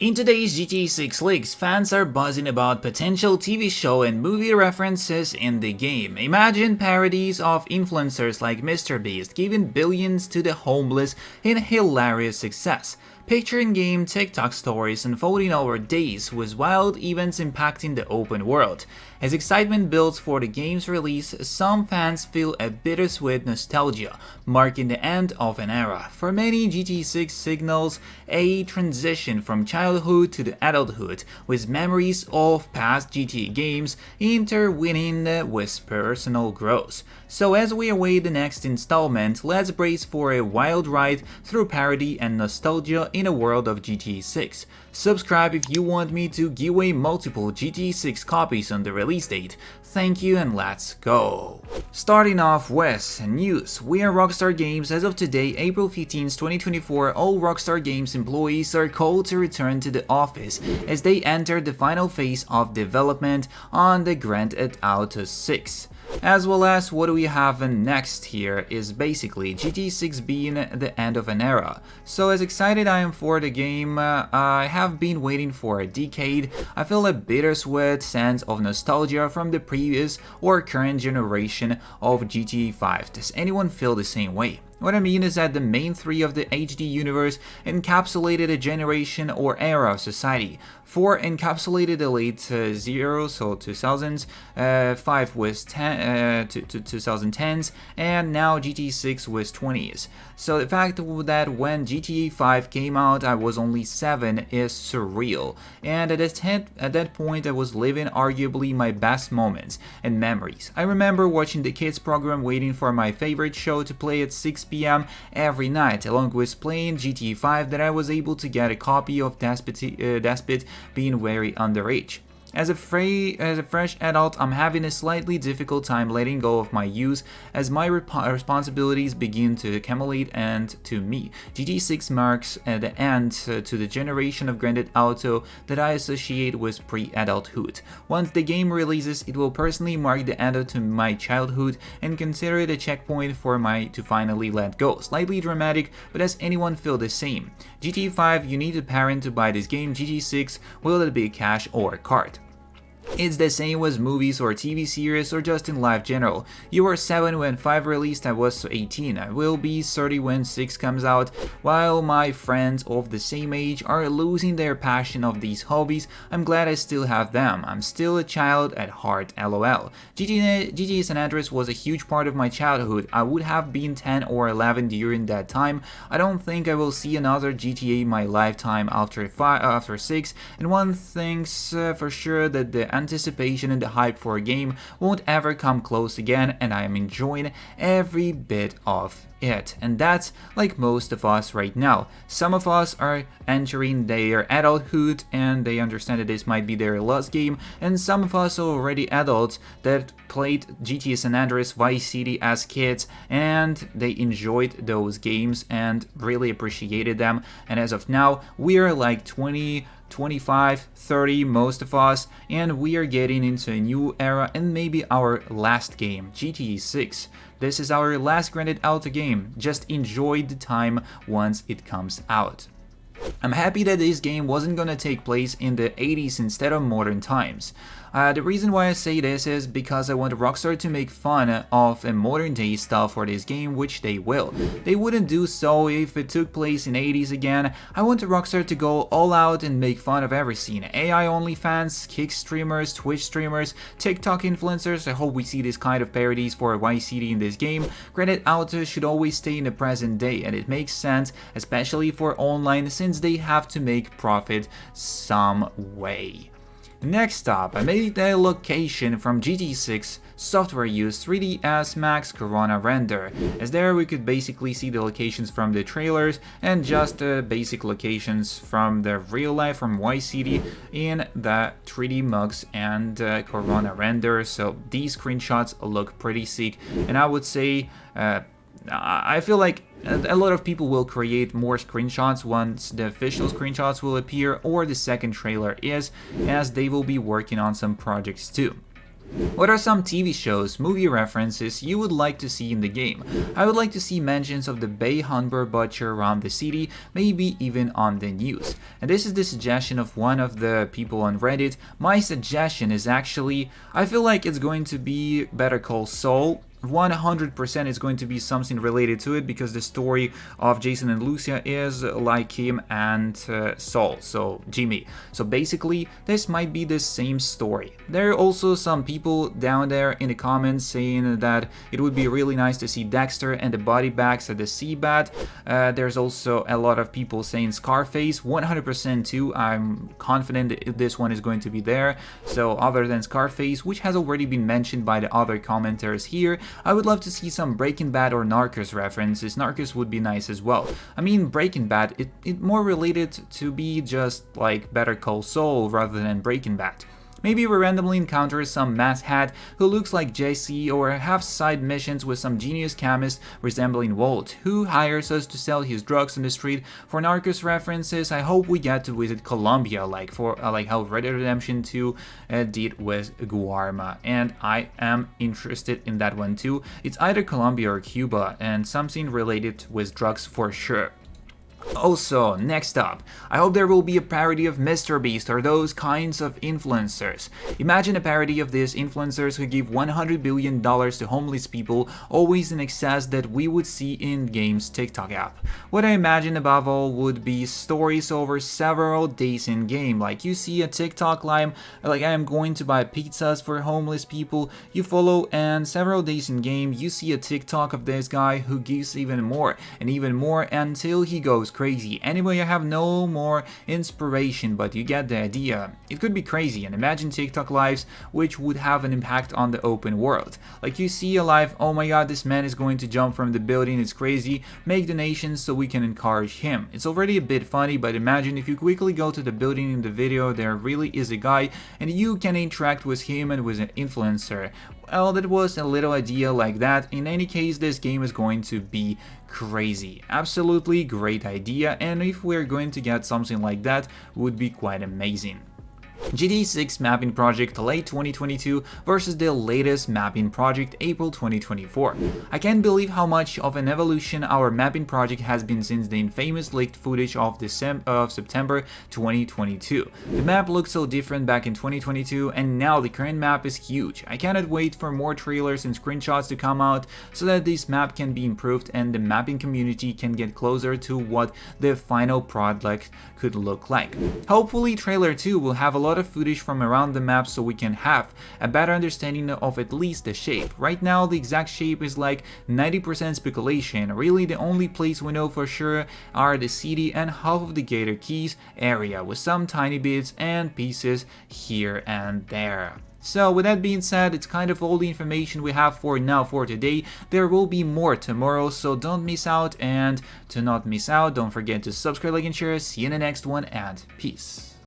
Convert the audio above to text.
In today's GTA 6 leaks, fans are buzzing about potential TV show and movie references in the game. Imagine parodies of influencers like MrBeast giving billions to the homeless in hilarious success. Picture in-game TikTok stories unfolding over days with wild events impacting the open world. As excitement builds for the game's release, some fans feel a bittersweet nostalgia, marking the end of an era. For many, GTA 6 signals a transition from childhood to the adulthood, with memories of past GTA games intertwining with personal growth. So as we await the next installment, let's brace for a wild ride through parody and nostalgia in a world of GTA 6. Subscribe if you want me to give away multiple GTA 6 copies on the release date. Thank you and let's go! Starting off with news, we are Rockstar Games. As of today, April 15, 2024, all Rockstar Games employees are called to return to the office as they enter the final phase of development on the Grand Theft Auto 6. As well as what we have next here is basically GTA 6 being the end of an era. So as excited I am for the game, I have been waiting for a decade. I feel a bittersweet sense of nostalgia from the previous or current generation of GTA 5. Does anyone feel the same way? What I mean is that the main three of the HD universe encapsulated a generation or era of society. 4 encapsulated the late zeros, so 2000s, 5 was 2010s, and now GTA 6 was 20s. So the fact that when GTA 5 came out I was only 7 is surreal, and at that point I was living arguably my best moments and memories. I remember watching the kids program waiting for my favorite show to play at 6 p.m. every night, along with playing GTA 5 that I was able to get a copy of Despot being very underage. As a fresh adult, I'm having a slightly difficult time letting go of my youth as my responsibilities begin to accumulate, and to me, GTA 6 marks the end to the generation of Grand Theft Auto that I associate with pre-adulthood. Once the game releases, it will personally mark the end to my childhood and consider it a checkpoint for to finally let go. Slightly dramatic, but does anyone feel the same? GTA 5, you need a parent to buy this game. GTA 6, will it be cash or card? It's the same with movies or TV series or just in life general. You were 7 when 5 released, I was 18. I will be 30 when 6 comes out. While my friends of the same age are losing their passion of these hobbies, I'm glad I still have them. I'm still a child at heart, lol. GTA San Andreas was a huge part of my childhood. I would have been 10 or 11 during that time. I don't think I will see another GTA in my lifetime after 6, and one thing's for sure, that the anticipation and the hype for a game won't ever come close again, and I am enjoying every bit of it. And that's like most of us right now. Some of us are entering their adulthood and they understand that this might be their last game, and some of us are already adults that played GTA San Andreas, Vice City as kids, and they enjoyed those games and really appreciated them, and as of now we are like 20, 25, 30, most of us, and we are getting into a new era and maybe our last game, GTA 6. This is our last Grand Theft Auto game. Just enjoy the time once it comes out. I'm happy that this game wasn't gonna take place in the 80s instead of modern times. The reason why I say this is because I want Rockstar to make fun of a modern day stuff for this game, which they will. They wouldn't do so if it took place in 80s again. I want Rockstar to go all out and make fun of every scene. AI only fans, Kick streamers, Twitch streamers, TikTok influencers. I hope we see this kind of parodies for Vice City in this game. Grand Theft Auto should always stay in the present day, and it makes sense, especially for online, since they have to make profit some way. Next up, I made a location from GTA 6 software used 3ds Max Corona render, as there we could basically see the locations from the trailers and just basic locations from the real life from Vice City in the 3D Mux and Corona render. So these screenshots look pretty sick, and I would say I feel like a lot of people will create more screenshots once the official screenshots will appear or the second trailer is, as they will be working on some projects too. What are some TV shows, movie references you would like to see in the game? I would like to see mentions of the Bay Humber Butcher around the city, maybe even on the news. And this is the suggestion of one of the people on Reddit. My suggestion is actually, I feel like it's going to be Better Call Saul. 100% is going to be something related to it because the story of Jason and Lucia is like him and Saul, so Jimmy. So basically, this might be the same story. There are also some people down there in the comments saying that it would be really nice to see Dexter and the body bags at the Seabat. There's also a lot of people saying Scarface, 100% too. I'm confident this one is going to be there. So other than Scarface, which has already been mentioned by the other commenters here, I would love to see some Breaking Bad or Narcos references. Narcos would be nice as well. I mean, Breaking Bad, it more related to be just like Better Call Saul rather than Breaking Bad. Maybe we randomly encounter some mass hat who looks like Jesse, or have side missions with some genius chemist resembling Walt, who hires us to sell his drugs on the street. For Narcos references, I hope we get to visit Colombia, like how Red Dead Redemption 2 did with Guarma, and I am interested in that one too. It's either Colombia or Cuba, and something related with drugs for sure. Also, next up, I hope there will be a parody of MrBeast or those kinds of influencers. Imagine a parody of these influencers who give $100 billion to homeless people, always in excess that we would see in game's TikTok app. What I imagine above all would be stories over several days in game, like you see a TikTok live, like I am going to buy pizzas for homeless people, you follow, and several days in game you see a TikTok of this guy who gives even more and even more until he goes crazy. Anyway, I have no more inspiration, but you get the idea. It could be crazy, and imagine TikTok lives which would have an impact on the open world. Like you see a live, oh my god, this man is going to jump from the building, it's crazy, make donations so we can encourage him. It's already a bit funny, but imagine if you quickly go to the building in the video, there really is a guy, and you can interact with him and with an influencer. Well, that was a little idea like that. In any case, this game is going to be crazy. Absolutely great idea, and if we're going to get something like that, would be quite amazing. GTA 6 mapping project late 2022 versus the latest mapping project April 2024. I can't believe how much of an evolution our mapping project has been since the infamous leaked footage of September 2022. The map looked so different back in 2022, and now the current map is huge. I cannot wait for more trailers and screenshots to come out so that this map can be improved and the mapping community can get closer to what the final product could look like. Hopefully trailer 2 will have a lot of footage from around the map so we can have a better understanding of at least the shape. Right now the exact shape is like 90% speculation. Really the only place we know for sure are the city and half of the Gator Keys area, with some tiny bits and pieces here and there. So with that being said, it's kind of all the information we have for now for today. There will be more tomorrow, so don't miss out, and to not miss out, don't forget to subscribe, like and share. See you in the next one, and peace.